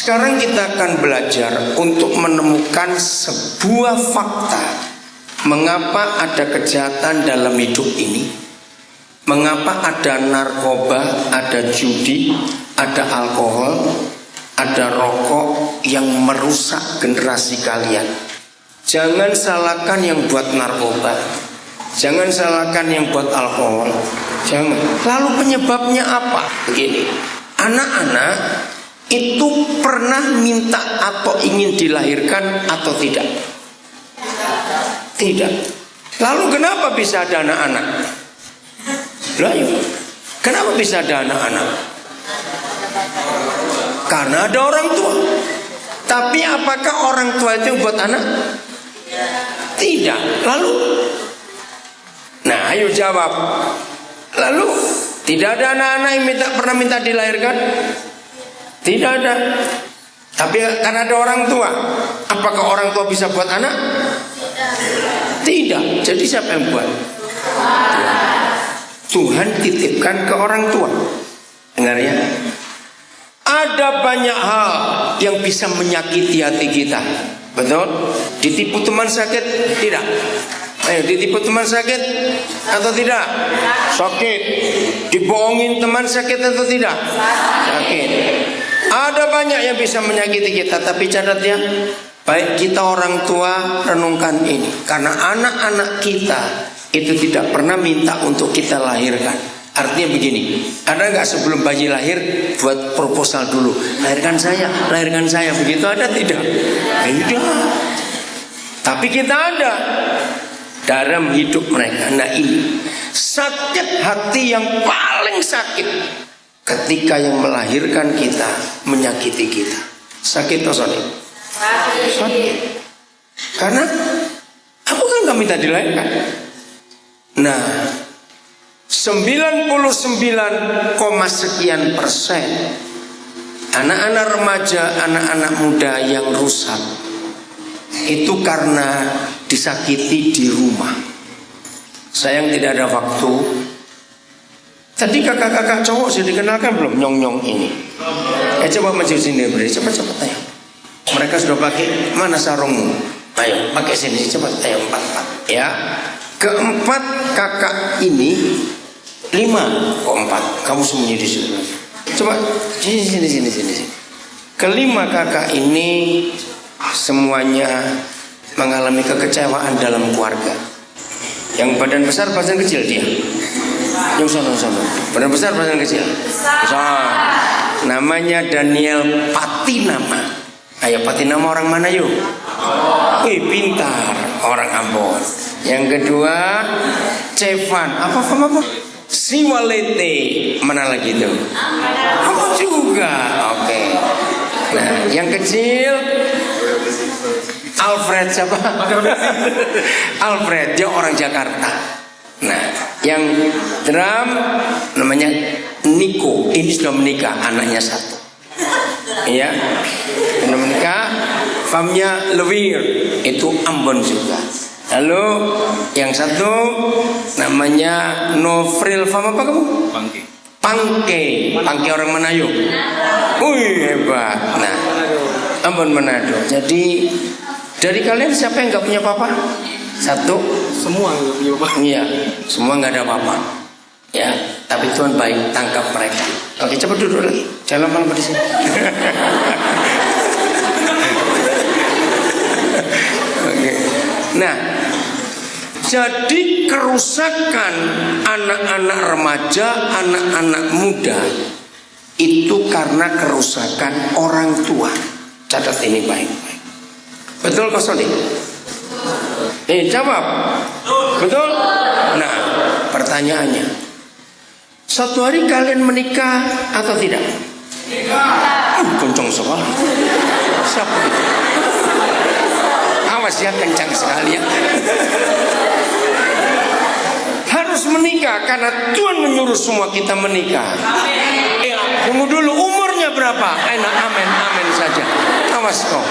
Sekarang kita akan belajar untuk menemukan sebuah fakta. Mengapa ada kejahatan dalam hidup ini? Mengapa ada narkoba, ada judi, ada alkohol, ada rokok yang merusak generasi kalian? Jangan salahkan yang buat narkoba, jangan salahkan yang buat alkohol, jangan. Lalu penyebabnya apa? Begini, anak-anak itu pernah minta atau ingin dilahirkan atau tidak? Tidak. Lalu kenapa bisa ada anak-anak? Lah ya, kenapa bisa ada anak-anak? Karena ada orang tua. Tapi apakah orang tua itu buat anak? Tidak. Lalu, nah ayo jawab. Lalu tidak ada anak-anak yang pernah minta dilahirkan? Tidak ada. Tapi karena ada orang tua. Apakah orang tua bisa buat anak? Tidak. Jadi siapa yang buat? Tuhan titipkan ke orang tua. Dengar ya. Ada banyak hal yang bisa menyakiti hati kita. Betul? Ditipu teman sakit? Tidak. Ayo, ditipu teman sakit atau tidak? Sakit. Dibohongin teman sakit atau tidak? Sakit. Ada banyak yang bisa menyakiti kita. Tapi catat ya, baik kita orang tua renungkan ini. Karena anak-anak kita itu tidak pernah minta untuk kita lahirkan. Artinya begini, ada nggak sebelum bayi lahir buat proposal dulu, lahirkan saya, begitu ada tidak? Tidak. Tapi kita ada dalam hidup mereka. Nah ini sakit hati yang paling sakit ketika yang melahirkan kita menyakiti kita. Sakit atau sakit? Sakit. Karena aku kan nggak minta dilahirkan. Nah 99, sekian persen anak-anak remaja, anak-anak muda yang rusak itu karena disakiti di rumah. Sayang tidak ada waktu. Tadi kakak-kakak cowok sudah dikenalkan belum? Nyong-nyong ini. Coba maju sini, beri cepat-cepat ayo. Mereka sudah pakai, mana sarungmu? Ayo pakai sini cepat, ayo 4. Ya. Keempat kakak ini 5 kok 4. Kamu sembunyi di sini. Coba sini. Kelima kakak ini semuanya mengalami kekecewaan dalam keluarga. Yang badan besar, badan kecil dia. Yang sana. Badan besar, badan kecil. Besar. Namanya Daniel Patinama. Ayo Patinama orang mana yuk? Wih pintar, orang Ambon. Yang kedua Cevan. Apa? Siwalete. Mana lagi itu? Apa juga? Oke. Nah, yang kecil Alfred siapa? Alfred, dia orang Jakarta. Nah, yang drum namanya Niko. Ini sudah menikah, anaknya 1. Iya, sudah menikah. Famnya Lewir, itu Ambon juga. Lalu yang satu namanya Nofril. Fam apa kamu? Pangke orang Manado. Wih hebat. Nah, Ambon Manado. Jadi dari kalian siapa yang nggak punya papa? 1. Semua nggak punya papa. Iya, semua nggak ada papa. Ya, tapi Tuhan baik, tangkap mereka. Oke, coba duduk lagi. Jangan lama-lama di sini. Oke. Nah, jadi kerusakan anak-anak remaja, anak-anak muda itu karena kerusakan orang tua. Catat ini baik-baik. Betul Kak Soli? Jawab. Betul? Nah, pertanyaannya, suatu hari kalian menikah atau tidak? Kencang sekali. Siapa itu? Awas ya, kencang sekali ya. Harus menikah karena Tuhan menyuruh semua kita menikah. Tunggu dulu, umurnya berapa? Enak, amin saja. Awas kau.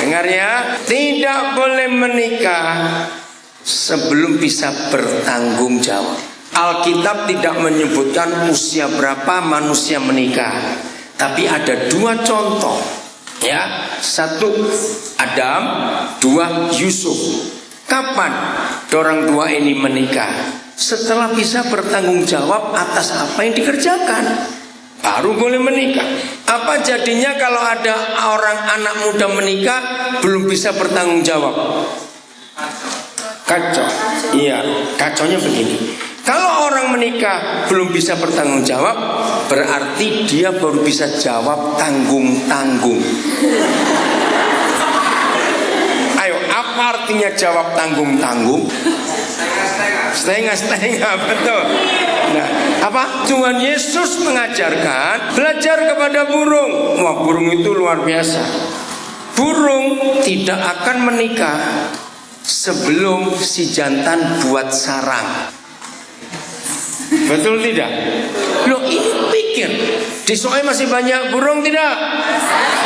Dengar ya, tidak boleh menikah sebelum bisa bertanggung jawab. Alkitab tidak menyebutkan usia berapa manusia menikah. Tapi ada dua contoh, ya. Satu Adam, dua Yusuf. Kapan orang dua ini menikah? Setelah bisa bertanggung jawab atas apa yang dikerjakan, baru boleh menikah. Apa jadinya kalau ada orang anak muda menikah belum bisa bertanggung jawab? Kacau. Iya, kacaunya begini. Kalau orang menikah belum bisa bertanggung jawab, berarti dia baru bisa jawab tanggung-tanggung. Ayo, apa artinya jawab tanggung-tanggung? Setengah-setengah, betul. Nah, apa? Tuhan Yesus mengajarkan belajar kepada burung. Wah, burung itu luar biasa. Burung tidak akan menikah sebelum si jantan buat sarang. Betul tidak? Loh, ini pikir di Soe masih banyak burung tidak?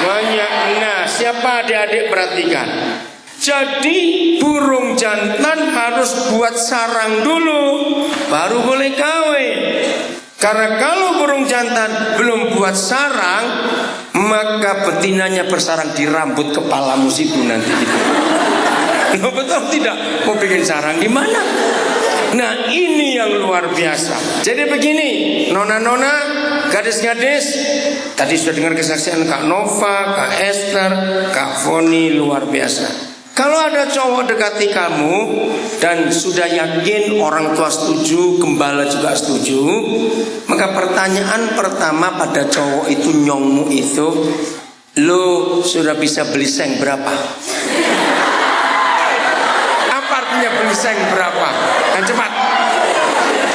Banyak. Nah, siapa adik-adik perhatikan. Jadi burung jantan harus buat sarang dulu, baru boleh kawin. Karena kalau burung jantan belum buat sarang, maka betinanya bersarang di rambut kepalamu situ nanti. Loh, betul tidak? Mau bikin sarang di mana? Nah, ini yang luar biasa. Jadi begini, nona-nona, gadis-gadis, tadi sudah dengar kesaksian Kak Nova, Kak Esther, Kak Foni, luar biasa. Kalau ada cowok dekati kamu dan sudah yakin orang tua setuju, gembala juga setuju, maka pertanyaan pertama pada cowok itu, nyongmu itu, lo sudah bisa beli seng berapa? Apa artinya beli seng berapa? Dan cepat.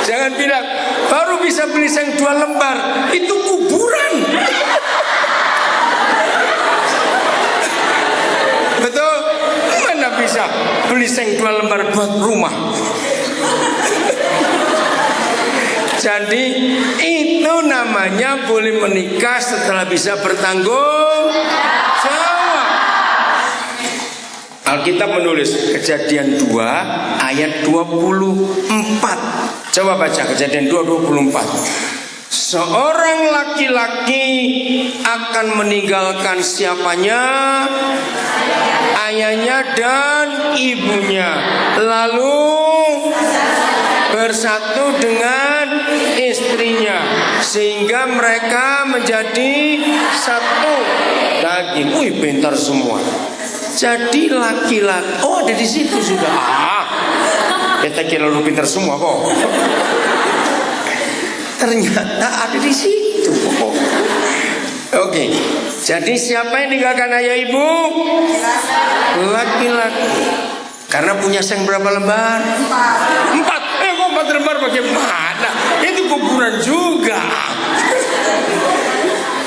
Jangan bilang baru bisa beli seng 2 lembar, itu kuburan. Betul? Mana bisa beli seng 2 lembar buat rumah? Jadi itu namanya boleh menikah setelah bisa bertanggung jawab. Alkitab menulis Kejadian 2 ayat 24. Coba baca Kejadian 2:24. Seorang laki-laki akan meninggalkan siapanya? Ayahnya dan ibunya, lalu bersatu dengan istrinya, sehingga mereka menjadi satu daging. Wih, pintar semua. Jadi laki-laki, oh ada di situ sudah. Kita kira lu pintar semua kok. Ternyata ada di situ. Oke. Jadi siapa yang tinggalkan ayah ibu? Laki-laki. Karena punya seng berapa lembar? 4. Kok 4 lembar bagaimana? Itu kuburan juga.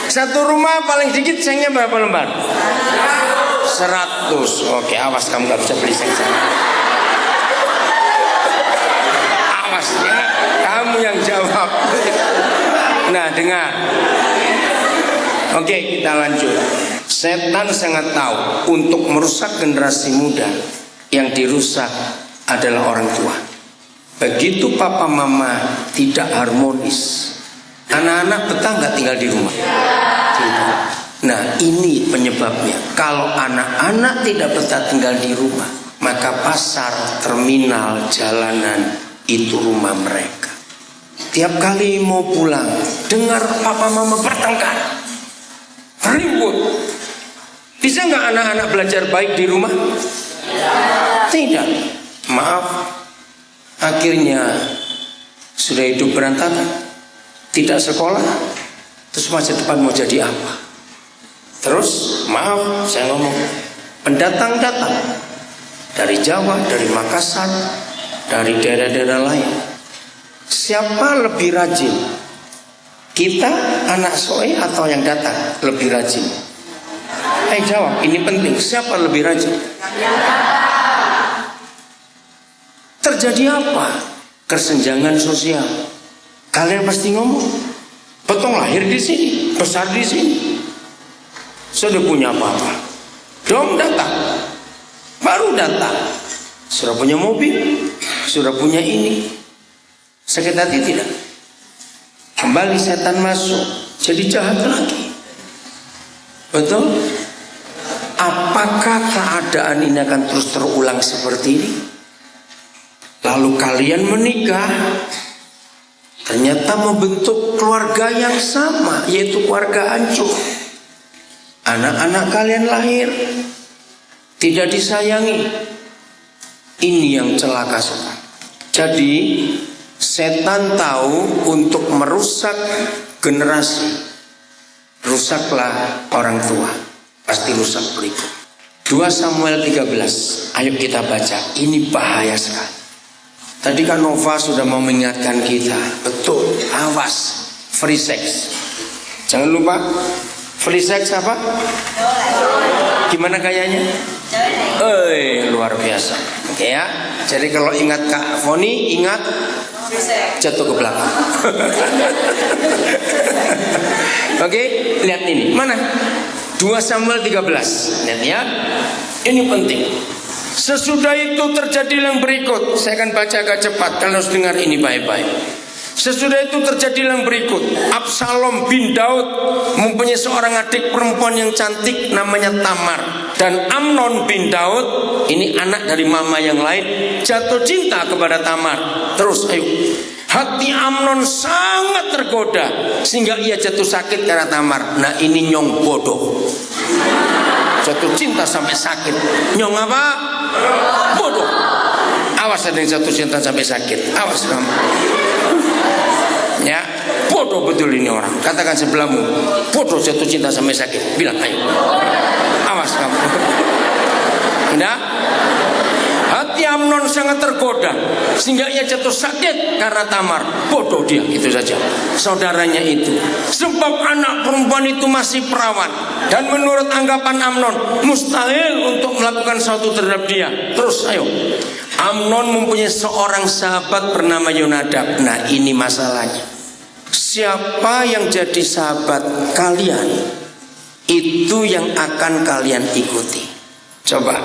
Satu rumah paling sedikit sengnya berapa lembar? 100. Oke, awas kamu gak bisa beli seng. Awas ya, kamu yang jawab. Nah, dengar. Oke, kita lanjut. Setan sangat tahu untuk merusak generasi muda, yang dirusak adalah orang tua. Begitu papa mama tidak harmonis, anak-anak betah nggak tinggal di rumah? Tidak. Nah, ini penyebabnya. Kalau anak-anak tidak betah tinggal di rumah, maka pasar, terminal, jalanan itu rumah mereka. Tiap kali mau pulang, dengar papa mama bertengkar, ribut. Bisa nggak anak-anak belajar baik di rumah? Tidak. Maaf, akhirnya sudah hidup berantakan, tidak sekolah, terus masa depan mau jadi apa? Terus maaf saya ngomong, pendatang datang dari Jawa, dari Makassar, dari daerah-daerah lain. Siapa lebih rajin? Kita anak Soe atau yang datang lebih rajin? Jawab, ini penting. Siapa lebih rajin? Terjadi apa? Kesenjangan sosial. Kalian pasti ngomong, potong lahir di sini, besar di sini, sudah punya apa-apa, dong datang, baru datang, sudah punya mobil, sudah punya ini, sakit hati tidak? Kembali setan masuk, jadi jahat lagi. Betul? Apakah keadaan ini akan terus terulang seperti ini? Lalu kalian menikah, ternyata membentuk keluarga yang sama, yaitu keluarga hancur. Anak-anak kalian lahir tidak disayangi. Ini yang celaka sobat. Jadi setan tahu untuk merusak generasi. Rusaklah orang tua, pasti rusak berikut. 2 Samuel 13. Ayo kita baca. Ini bahaya sekali. Tadi kan Nova sudah mau mengingatkan kita. Betul, awas free sex. Jangan lupa free sex apa? Gimana kayaknya? Luar biasa. Oke ya. Jadi kalau ingat Kak Foni, ingat jatuh ke belakang. Oke, lihat ini. Mana? 2 Samuel 13. Lihat ya. Ini penting. Sesudah itu terjadi yang berikut. Saya akan baca agak cepat. Kalian harus dengar ini baik-baik. Sesudah itu terjadi yang berikut. Absalom bin Daud mempunyai seorang adik perempuan yang cantik namanya Tamar. Dan Amnon bin Daud, ini anak dari mama yang lain, jatuh cinta kepada Tamar. Terus ayo. Hati Amnon sangat tergoda sehingga ia jatuh sakit karena Tamar. Nah ini nyong bodoh. Jatuh cinta sampai sakit. Nyong apa? Bodoh. Awas ada yang jatuh cinta sampai sakit. Awas kamu. Ya, bodoh betul ini orang. Katakan sebelahmu, bodoh jatuh cinta sampai sakit. Bilang ayo. Awas kamu. Udah? Hati Amnon sangat tergoda sehingga ia jatuh sakit karena Tamar. Bodoh dia, itu saja. Saudaranya itu. Sebab anak perempuan itu masih perawan. Dan menurut anggapan Amnon, mustahil untuk melakukan sesuatu terhadap dia. Terus ayo. Amnon mempunyai seorang sahabat bernama Yonadab. Nah ini masalahnya. Siapa yang jadi sahabat kalian, itu yang akan kalian ikuti. Coba.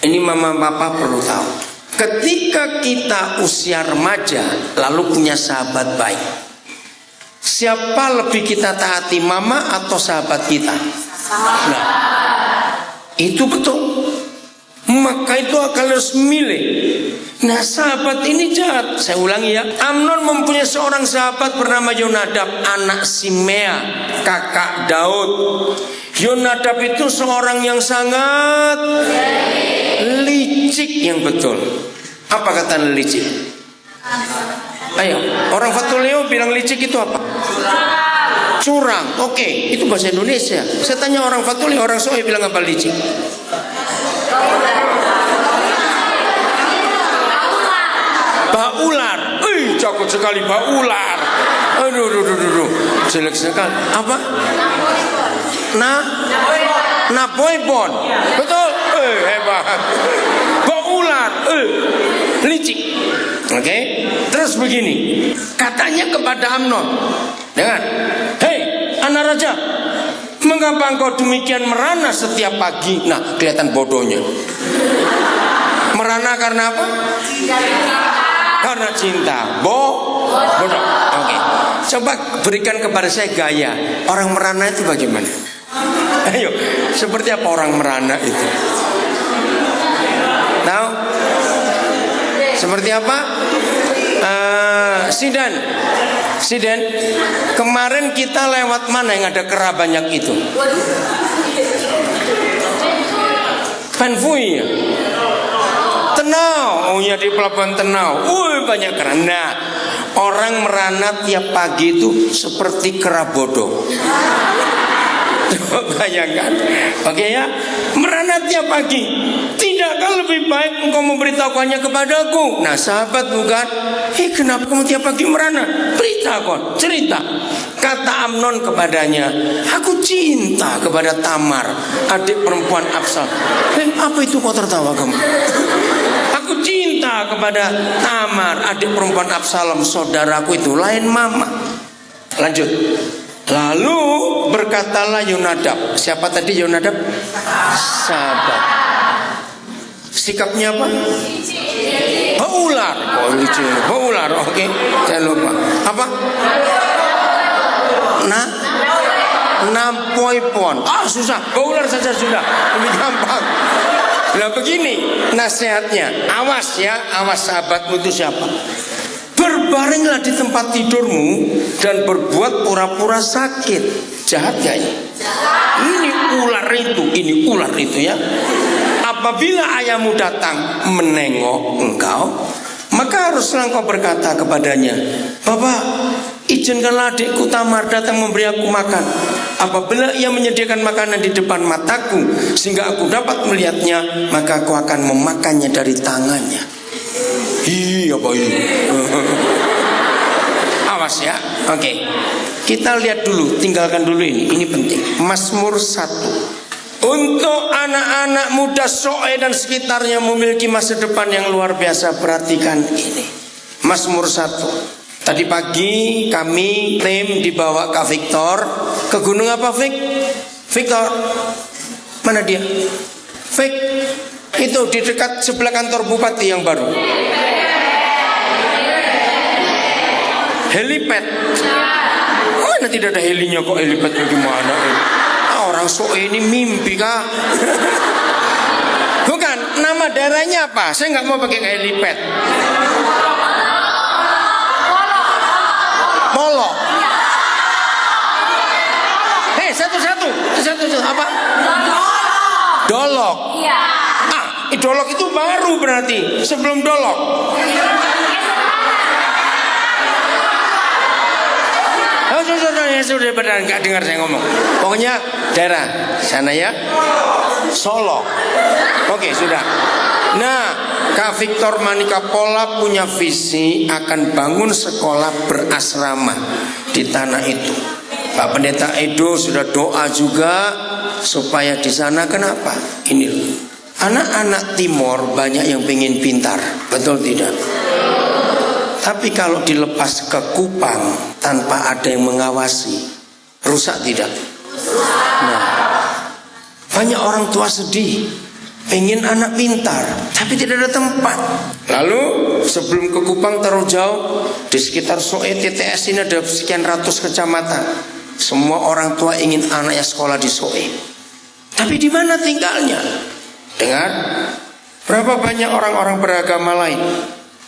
Ini mama papa perlu tahu. Ketika kita usia remaja lalu punya sahabat baik, siapa lebih kita taati, mama atau sahabat kita? Nah, itu betul. Maka itu akan harus milih. Nah sahabat ini jahat. Saya ulangi ya. Amnon mempunyai seorang sahabat bernama Yonadab, anak Simea, kakak Daud. Yonadab itu seorang yang sangat licik yang betul. Apa kata licik? Ayo, orang Fatuleo bilang licik itu apa? Curang. Oke, itu bahasa Indonesia. Saya tanya orang Fatuleo, orang Soe bilang apa licik? Baular. Cakep sekali baular. Aduh. Jelek sekali. Apa? Napoleon. Betul. Hebat. Baular. Licik. Oke. Terus begini. Katanya kepada Amnon. Dengar. Hei, anak raja. Mengapa engkau demikian merana setiap pagi? Nah, kelihatan bodohnya. Merana karena apa? Karena cinta. Bodoh. Oke. Coba berikan kepada saya gaya. Orang merana itu bagaimana? Ayo, seperti apa orang merana itu? Tahu? Seperti apa? Sidan, kemarin kita lewat mana yang ada kera banyak itu? Panfui ya? Tenau, oh ya di pelabuhan Tenau. Banyak kera. Nah, orang merana tiap pagi itu seperti kera bodoh. Bayangkan. Oke ya, merana tiap pagi. Tidakkah lebih baik engkau memberitahukannya kepadaku? Nah sahabat bukan, kenapa kamu tiap pagi merana? Beritakan, cerita. Kata Amnon kepadanya, aku cinta kepada Tamar, adik perempuan Absalom. Apa itu kau tertawa kamu? Aku cinta kepada Tamar, adik perempuan Absalom, saudaraku itu, lain mama. Lanjut. Lalu berkatalah Yonadab. Siapa tadi Yonadab? Sahabat. Sikapnya apa? Baular. Baular. Oke. Jangan lupa. Apa? Nampoipon. Susah, baular saja sudah, lebih gampang. Nah begini nasihatnya, awas ya, awas sahabatmu itu siapa. Berbaringlah di tempat tidurmu dan berbuat pura-pura sakit. Jahat gak ini? Ini ular itu ya. Apabila ayahmu datang menengok engkau, maka haruslah engkau berkata kepadanya, Bapak, izinkanlah adikku Tamar datang memberi aku makan. Apabila ia menyediakan makanan di depan mataku sehingga aku dapat melihatnya, maka aku akan memakannya dari tangannya. Apa ini? Awas ya. Oke. Kita lihat dulu, tinggalkan dulu ini penting. Mazmur 1. Untuk anak-anak muda Soe dan sekitarnya memiliki masa depan yang luar biasa, perhatikan ini. Mazmur 1. Tadi pagi kami tim dibawa Kak Victor ke gunung apa, Victor? Mana dia? Vic, itu di dekat sebelah kantor bupati yang baru. Helipad. Mana tidak ada helinya kok, helipad bagaimana? Orang Soe ini mimpi kah? Bukan, nama daerahnya apa? Saya nggak mau pakai helipad. Polo. Satu apa? Dolok. Dolok itu baru berarti, sebelum Dolok. Sudah benar, nggak dengar saya ngomong. Pokoknya daerah sana ya, Solo. Oke, sudah. Nah, Kak Victor Manika Pola punya visi akan bangun sekolah berasrama di tanah itu. Pak Pendeta Edo sudah doa juga supaya di sana. Kenapa? Ini anak-anak Timor banyak yang pengen pintar, betul tidak? Tapi kalau dilepas ke Kupang tanpa ada yang mengawasi, rusak tidak? Nah, banyak orang tua sedih, pengen anak pintar, tapi tidak ada tempat. Lalu sebelum ke Kupang terlalu jauh, di sekitar Soe TTS ini ada sekian ratus kecamatan. Semua orang tua ingin anaknya sekolah di Soe. Tapi di mana tinggalnya? Dengar, berapa banyak orang-orang beragama lain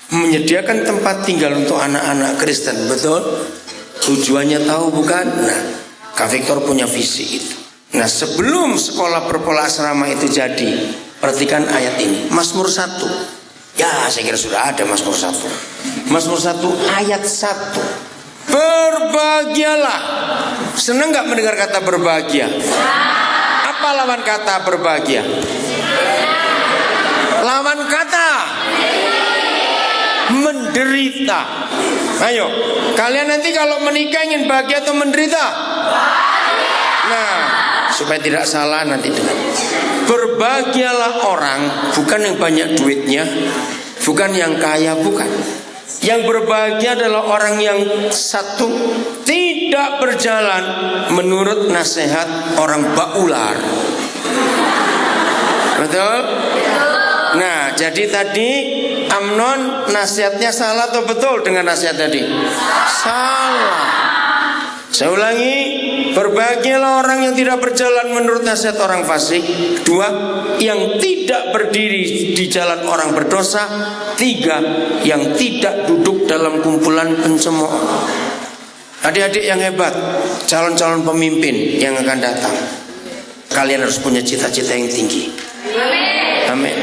menyediakan tempat tinggal untuk anak-anak Kristen, betul? Tujuannya tahu bukan? Nah, Kak Victor punya visi itu. Nah, sebelum sekolah berpola asrama itu jadi, perhatikan ayat ini, Mazmur 1. Ya, saya kira sudah ada Mazmur 1. Mazmur 1 ayat 1. Berbahagialah. Senang gak mendengar kata berbahagia? Apa lawan kata berbahagia? Lawan kata menderita. Ayo, kalian nanti kalau menikah ingin bahagia atau menderita? Nah, supaya tidak salah nanti dengar. Berbahagialah orang, bukan yang banyak duitnya, bukan yang kaya, bukan. Yang berbahagia adalah orang yang satu, tidak berjalan menurut nasihat orang baular. Betul? Nah, jadi tadi Amnon nasihatnya salah atau betul dengan nasihat tadi? Salah. Saya ulangi, berbahagialah orang yang tidak berjalan menurut nasihat orang fasik. 2, yang tidak berdiri di jalan orang berdosa. 3, yang tidak duduk dalam kumpulan pencemooh. Adik-adik yang hebat, calon-calon pemimpin yang akan datang, kalian harus punya cita-cita yang tinggi. Amin.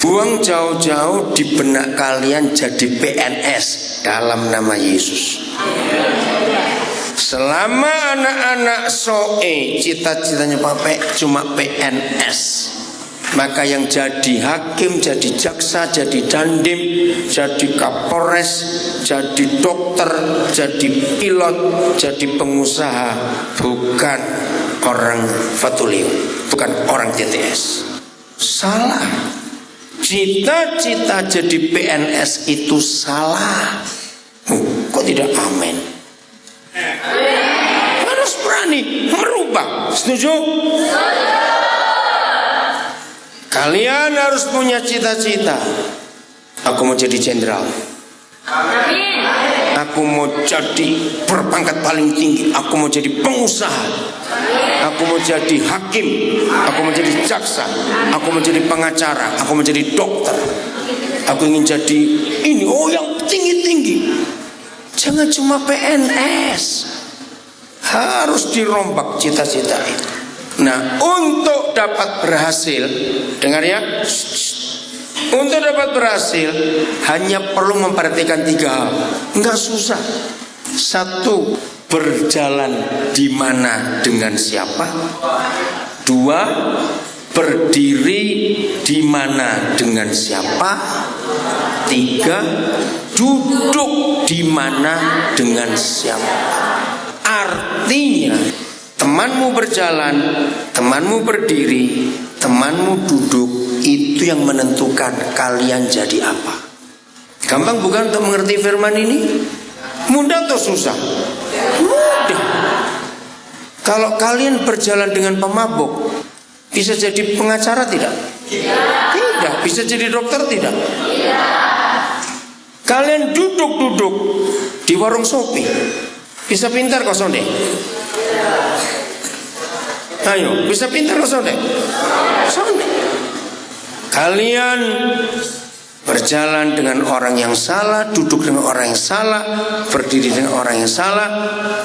Buang jauh-jauh di benak kalian jadi PNS dalam nama Yesus. Selama anak-anak Soe cita-citanya cuma PNS, maka yang jadi hakim, jadi jaksa, jadi dandim, jadi kapolres, jadi dokter, jadi pilot, jadi pengusaha, bukan orang Fatulio, bukan orang TTS. Salah. Cita-cita jadi PNS itu salah. Kok tidak amin? Harus berani merubah. Setuju? Kalian harus punya cita-cita. Aku mau jadi jenderal. Aku mau jadi berpangkat paling tinggi. Aku mau jadi pengusaha. Aku mau jadi hakim. Aku mau jadi jaksa. Aku mau jadi pengacara. Aku mau jadi dokter. Aku ingin jadi ini. Oh, yang tinggi-tinggi. Jangan cuma PNS. Harus dirombak cita-cita itu. Nah, untuk dapat berhasil, dengar ya. Untuk dapat berhasil hanya perlu memperhatikan 3 hal. Enggak susah. 1, berjalan di mana dengan siapa. 2, berdiri di mana dengan siapa. 3, duduk di mana dengan siapa. Artinya, temanmu berjalan, temanmu berdiri, temanmu duduk, itu yang menentukan kalian jadi apa. Gampang bukan untuk mengerti firman ini? Mudah atau susah? Mudah. Kalau kalian berjalan dengan pemabuk, bisa jadi pengacara tidak? Tidak. Bisa jadi dokter tidak? Kalian duduk-duduk di warung Sopi, bisa pintar kok Sonde? Ayo, bisa pintar kok Sonde? Sonde. Kalian berjalan dengan orang yang salah, duduk dengan orang yang salah, berdiri dengan orang yang salah,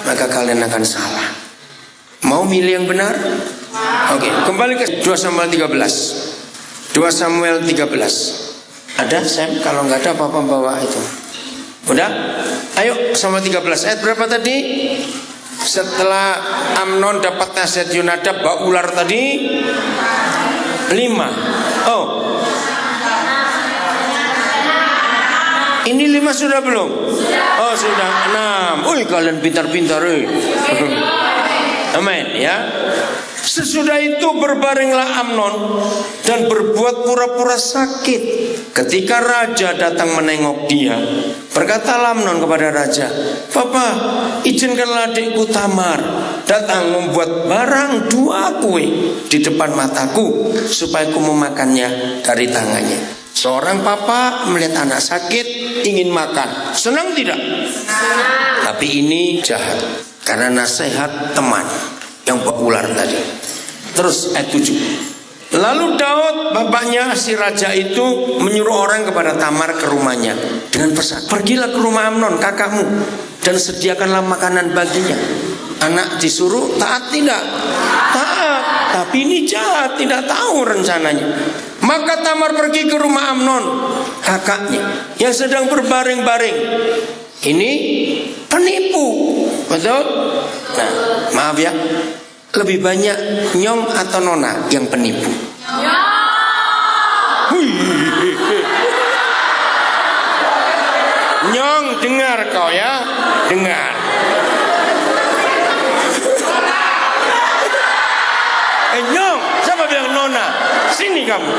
maka kalian akan salah. Mau milih yang benar? Oke, kembali ke 2 Samuel 13. 2 Samuel 13. Ada Sam? Kalau nggak ada Papa bawa itu. Udah? Ayo sama 13. Ayat berapa tadi? Setelah Amnon dapat nasihat Yonadab bawa ular tadi 5. Oh, ini 5 sudah belum? Oh sudah 6. Wih kalian pintar-pintar. Amin ya. Sesudah itu berbaringlah Amnon dan berbuat pura-pura sakit. Ketika raja datang menengok dia, berkatalah Amnon kepada raja, "Papa, izinkanlah adikku Tamar datang membuat barang 2 kue di depan mataku supaya aku memakannya dari tangannya." Seorang papa melihat anak sakit ingin makan, senang tidak? Tapi ini jahat karena nasihat teman yang populer tadi. Terus ayat 7. Lalu Daud bapaknya si raja itu menyuruh orang kepada Tamar ke rumahnya dengan pesan, "Pergilah ke rumah Amnon kakakmu dan sediakanlah makanan baginya." Anak disuruh taat tidak? Taat. Tapi ini jahat, tidak tahu rencananya. Maka Tamar pergi ke rumah Amnon kakaknya yang sedang berbaring-baring. Ini penipu, betul? Nah, maaf ya, lebih banyak nyong atau nona yang penipu? Nyong dengar kau ya, dengar. Nyong, siapa bilang nona? Sini kamu.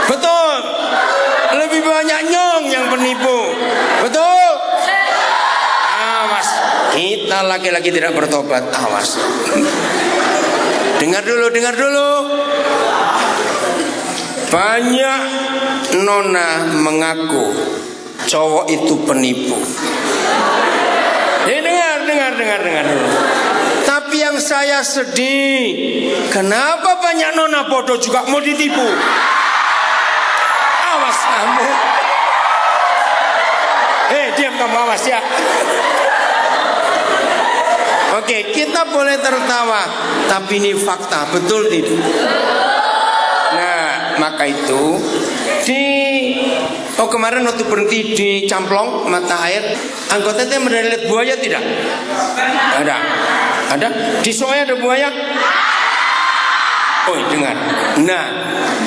Betul. Lebih banyak nyong yang penipu. Betul. Awas, kita laki-laki tidak bertobat. Awas. Dengar dulu, dengar dulu. Banyak nona mengaku cowok itu penipu. Dengar dulu. Tapi yang saya sedih, kenapa banyak nona bodoh juga mau ditipu? Awas kamu. Diam kamu, awas ya. Oke, kita boleh tertawa, tapi ini fakta, betul tidak? Nah, maka itu kemarin waktu berhenti di Camplong mata air, anggotanya melihat buaya tidak? Ada? Di Soe ada buaya? Oh, dengar. Nah,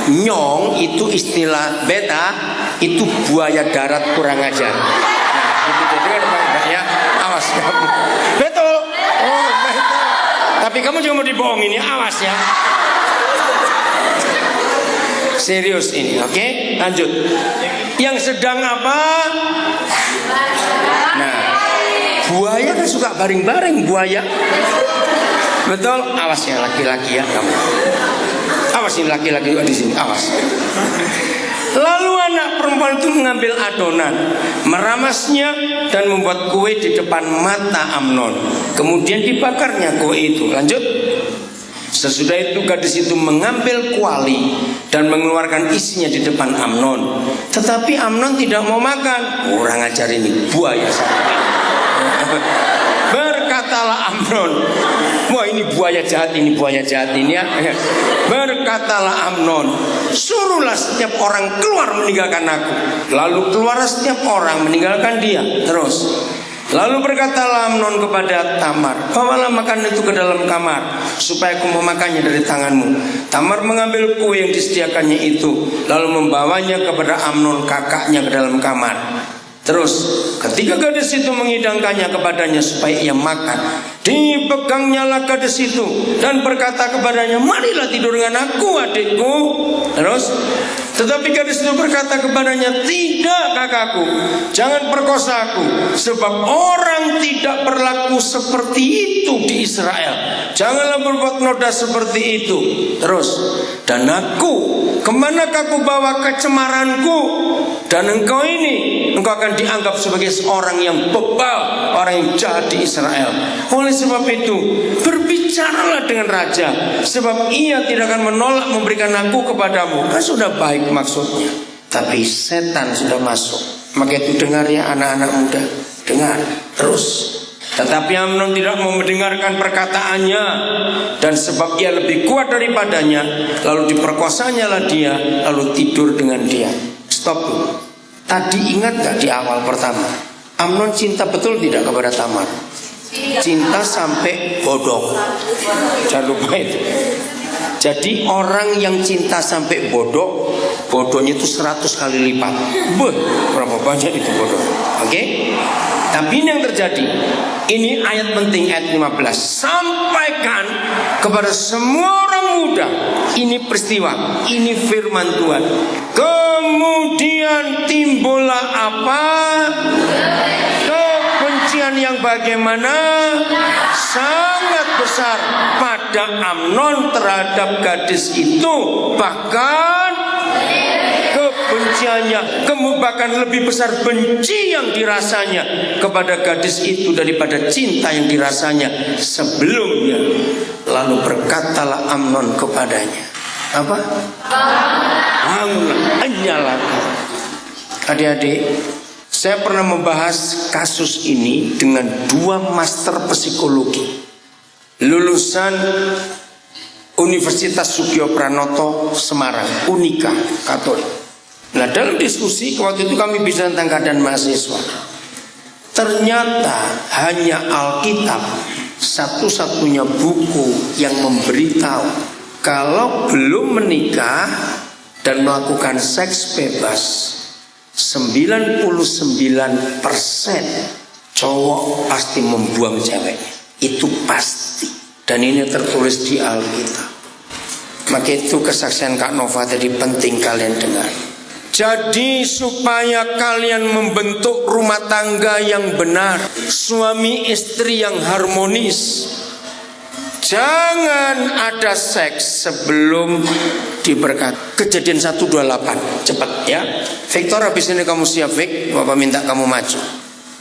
nyong itu istilah beta, itu buaya darat kurang ajar. Nah, itu dengar ya. Awas kamu. Betul. Oh, betul. Tapi kamu juga mau dibohongin ya, awas ya. Serius ini, oke? Lanjut. Yang sedang apa? Nah, buaya kan suka baring-baring buaya. Betul? Awas ya laki-laki ya kamu. Awas ini laki-laki juga di sini, awas. Lalu anak perempuan itu mengambil adonan, meramasnya dan membuat kue di depan mata Amnon. Kemudian dibakarnya kue itu. Lanjut. Sesudah itu gadis itu mengambil kuali dan mengeluarkan isinya di depan Amnon. Tetapi Amnon tidak mau makan. Kurang ajar ini, buaya sampai. Berkatalah Amnon, wah ini buaya jahat ini ya. Berkatalah Amnon, suruhlah setiap orang keluar meninggalkan aku. Lalu keluarlah setiap orang meninggalkan dia. Terus lalu berkatalah Amnon kepada Tamar, bawalah makanan itu ke dalam kamar, supaya aku memakannya dari tanganmu. Tamar mengambil kue yang disediakannya itu, lalu membawanya kepada Amnon kakaknya ke dalam kamar. Terus ketika gadis itu mengidangkannya kepadanya supaya ia makan, dipegangnyalah gadis itu dan berkata kepadanya, marilah tidur dengan aku adikku. Terus tetapi gadis itu berkata kepadanya, tidak kakakku, jangan perkosa aku, sebab orang tidak berlaku seperti itu di Israel. Janganlah berbuat noda seperti itu. Terus, dan aku, kemanakah aku bawa kecemaranku? Dan engkau akan dianggap sebagai seorang yang bebal, orang yang jahat di Israel. Oleh sebab itu, berbicaralah dengan raja, sebab ia tidak akan menolak memberikan aku kepadamu. Kan sudah baik maksudnya, tapi setan sudah masuk. Maka itu dengar ya anak-anak muda, dengar terus. Tetapi Amnon tidak mau mendengarkan perkataannya, dan sebab ia lebih kuat daripadanya, lalu diperkosanya lah dia, lalu tidur dengan dia. Stop dulu. Tadi ingat gak di awal pertama, Amnon cinta betul tidak kepada Tamar? Cinta sampai bodoh. Jangan lupa itu. Jadi orang yang cinta sampai bodoh, bodohnya itu 100 kali lipat. Berapa banyak itu bodoh. Oke? Tapi ini yang terjadi. Ini ayat penting, ayat 15. Sampaikan kepada semua orang muda, ini peristiwa, ini firman Tuhan. Kemudian timbullah apa? Kebencian yang bagaimana? Sangat besar pada Amnon terhadap gadis itu. Bahkan kebenciannya, bahkan lebih besar benci yang dirasanya kepada gadis itu daripada cinta yang dirasanya sebelumnya. Lalu berkatalah Amnon kepadanya, apa? Bangunlah, nyalakan. Adik-adik, saya pernah membahas kasus ini dengan 2 master psikologi lulusan Universitas Sugio Pranoto Semarang, Unika Katolik. Nah, dalam diskusi waktu itu kami bicara tentang keadaan mahasiswa. Ternyata hanya Alkitab satu-satunya buku yang memberitahu kalau belum menikah dan melakukan seks bebas, 99% cowok pasti membuang ceweknya. Itu pasti. Dan ini tertulis di Alkitab. Maka itu kesaksian Kak Nova tadi penting kalian dengar. Jadi supaya kalian membentuk rumah tangga yang benar, suami istri yang harmonis, jangan ada seks sebelum diberkati. Kejadian 1:28. Cepat ya Victor, habis ini kamu siap Vic, Bapak minta kamu maju.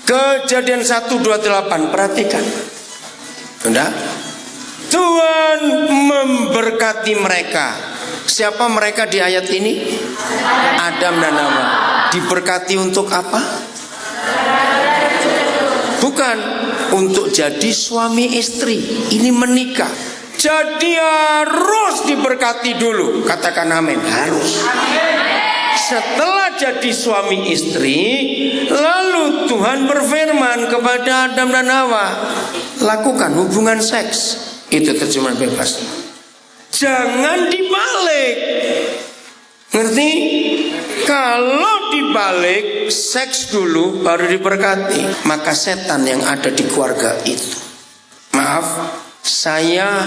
Kejadian 1:28. Perhatikan. Sudah? Tuhan memberkati mereka. Siapa mereka di ayat ini? Adam dan Hawa. Diberkati untuk apa? Bukan untuk jadi suami istri. Ini menikah. Jadi harus diberkati dulu. Katakan amin. Harus. Setelah jadi suami istri, lalu Tuhan berfirman kepada Adam dan Hawa, lakukan hubungan seks. Itu terjemahan bebas. Jangan dibalik. Ngerti? Kalau dibalik, seks dulu baru diberkati, maka setan yang ada di keluarga itu. Maaf, saya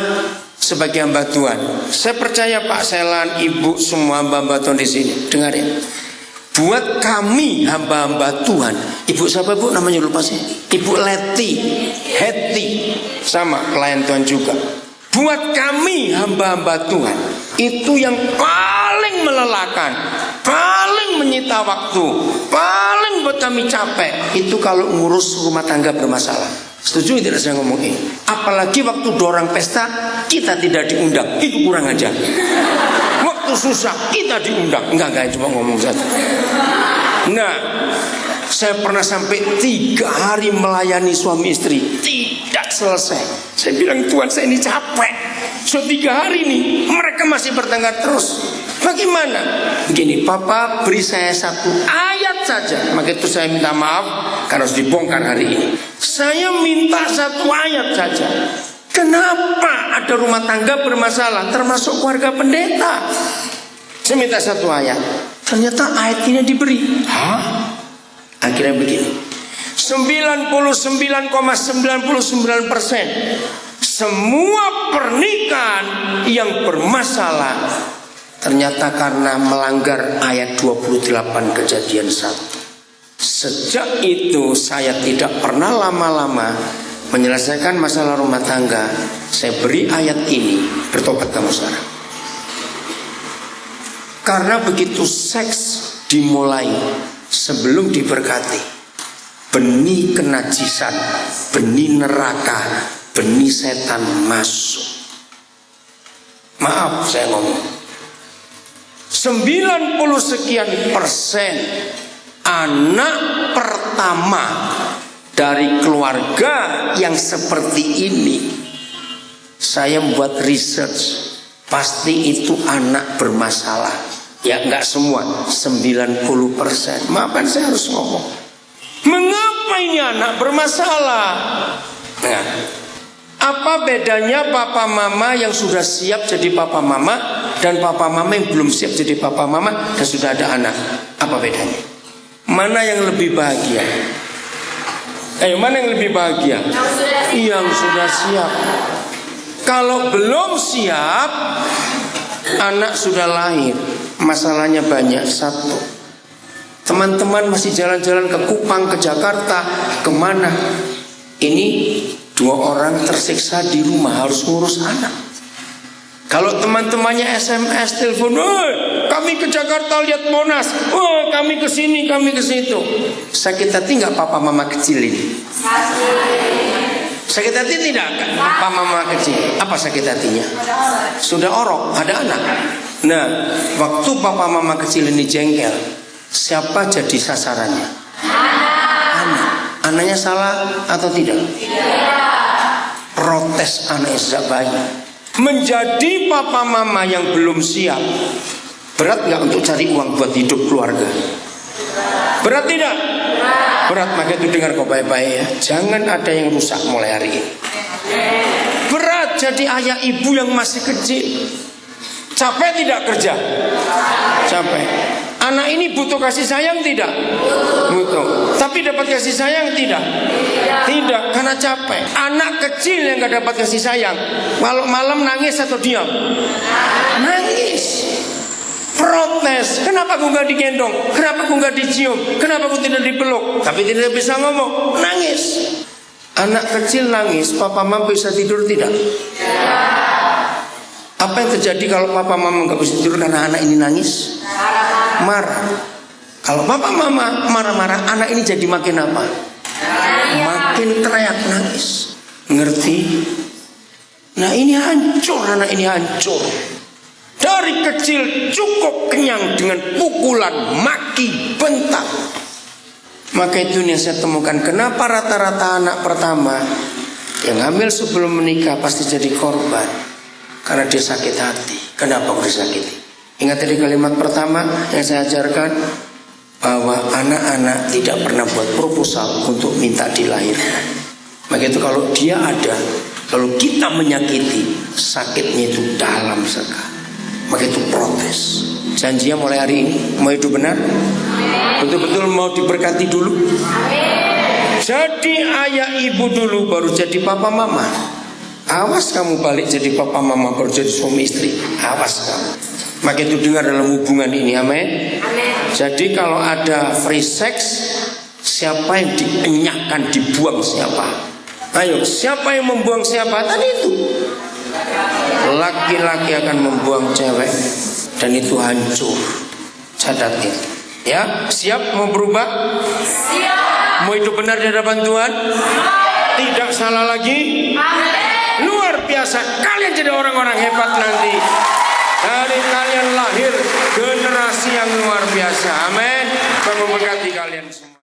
sebagai hamba Tuhan, saya percaya Pak Selan, Ibu, semua hamba Tuhan di sini, dengarin. Buat kami hamba-hamba Tuhan, Ibu siapa Bu? Namanya lupa sih. Ibu Heti, sama klien Tuhan juga. Buat kami hamba-hamba Tuhan, itu yang paling melelahkan, paling paling menyita waktu, paling buat kami capek, itu kalau ngurus rumah tangga bermasalah. Setuju tidak saya ngomong ini? Apalagi waktu dorang pesta, kita tidak diundang, itu kurang aja. Waktu susah, kita diundang. Enggak, cuma ngomong saja. Nah, saya pernah sampai 3 hari melayani suami istri, tidak selesai. Saya bilang, Tuhan, saya ini capek. Sudah 3 hari nih, mereka masih bertengkar terus. Bagaimana? Begini, Papa beri saya 1 ayat saja. Maka itu saya minta maaf karena harus dibongkar hari ini. Saya minta 1 ayat saja. Kenapa ada rumah tangga bermasalah, termasuk keluarga pendeta? Saya minta 1 ayat. Ternyata ayat ini diberi. Hah? Akhirnya begini, 99,99% semua pernikahan yang bermasalah ternyata karena melanggar ayat 28 Kejadian 1. Sejak itu saya tidak pernah lama-lama menyelesaikan masalah rumah tangga. Saya beri ayat ini, bertobat kamu sekarang. Karena begitu seks dimulai, sebelum diberkati, benih kenajisan, benih neraka, benih setan masuk. Maaf saya ngomong, 90% anak pertama dari keluarga yang seperti ini, saya buat research, pasti itu anak bermasalah. Ya enggak semua, 90%. Maafkan saya harus ngomong. Mengapa ini anak bermasalah? Nah, apa bedanya papa mama yang sudah siap jadi papa mama dan papa mama yang belum siap jadi papa mama dan sudah ada anak? Apa bedanya? Mana yang lebih bahagia? Mana yang lebih bahagia? Yang sudah siap. Kalau belum siap, anak sudah lahir, masalahnya banyak. 1, teman-teman masih jalan-jalan ke Kupang, ke Jakarta, kemana? Ini 2 orang tersiksa di rumah harus ngurus anak. Kalau teman-temannya SMS, telepon, kami ke Jakarta lihat Monas, kami ke sini, kami ke situ. Sakit hati nggak papa mama kecil ini? Sakit hati tidak papa mama kecil? Apa sakit hatinya? Sudah orok, ada anak. Nah, waktu papa mama kecil ini jengkel, siapa jadi sasarannya? Anak. Anaknya salah atau tidak? Protes anaknya sejak bayi. Menjadi papa mama yang belum siap, berat nggak untuk cari uang buat hidup keluarga? Berat tidak? Berat. Maka itu dengar kau baik-baik ya, jangan ada yang rusak mulai hari ini. Berat jadi ayah ibu yang masih kecil. Capek tidak kerja? Capek. Anak ini butuh kasih sayang tidak? Butuh. Tapi dapat kasih sayang tidak? Tidak, karena capek. Anak kecil yang gak dapat kasih sayang, kalau malam nangis atau diam? Nangis. Protes. Kenapa aku gak digendong? Kenapa aku gak dicium? Kenapa aku tidak dipeluk? Tapi tidak bisa ngomong. Nangis. Anak kecil nangis, papa mama bisa tidur tidak? Apa yang terjadi kalau papa mama gak bisa tidur karena anak ini nangis? Marah. Kalau papa mama marah-marah, anak ini jadi makin apa? Makin teriak nangis. Ngerti? Nah ini hancur, anak ini hancur. Dari kecil cukup kenyang dengan pukulan, maki, bentak. Maka itu yang saya temukan, kenapa rata-rata anak pertama yang hamil sebelum menikah pasti jadi korban. Karena dia sakit hati. Kenapa dia sakit? Ingat tadi kalimat pertama yang saya ajarkan, bahwa anak-anak tidak pernah buat proposal untuk minta dilahirkan. Maka itu kalau dia ada, kalau kita menyakiti, sakitnya itu dalam sekali. Maka itu protes. Janjinya mulai hari ini mau hidup benar, betul-betul mau diberkati dulu. Jadi ayah ibu dulu, baru jadi papa mama. Awas kamu balik jadi papa mama baru jadi suami istri. Awas kamu. Maka itu dengar dalam hubungan ini, amin. Jadi kalau ada free sex, siapa yang dikenyakkan, dibuang siapa? Ayo, siapa yang membuang siapa? Tadi itu laki-laki akan membuang cewek, dan itu hancur. Catat itu. Ya, siap mau berubah? Siap. Mau hidup benar di hadapan Tuhan? Tidak salah lagi? Luar biasa. Kalian jadi orang-orang hebat nanti. Dari kalian lahir generasi yang luar biasa. Amin. Tuhan memberkati kalian semua.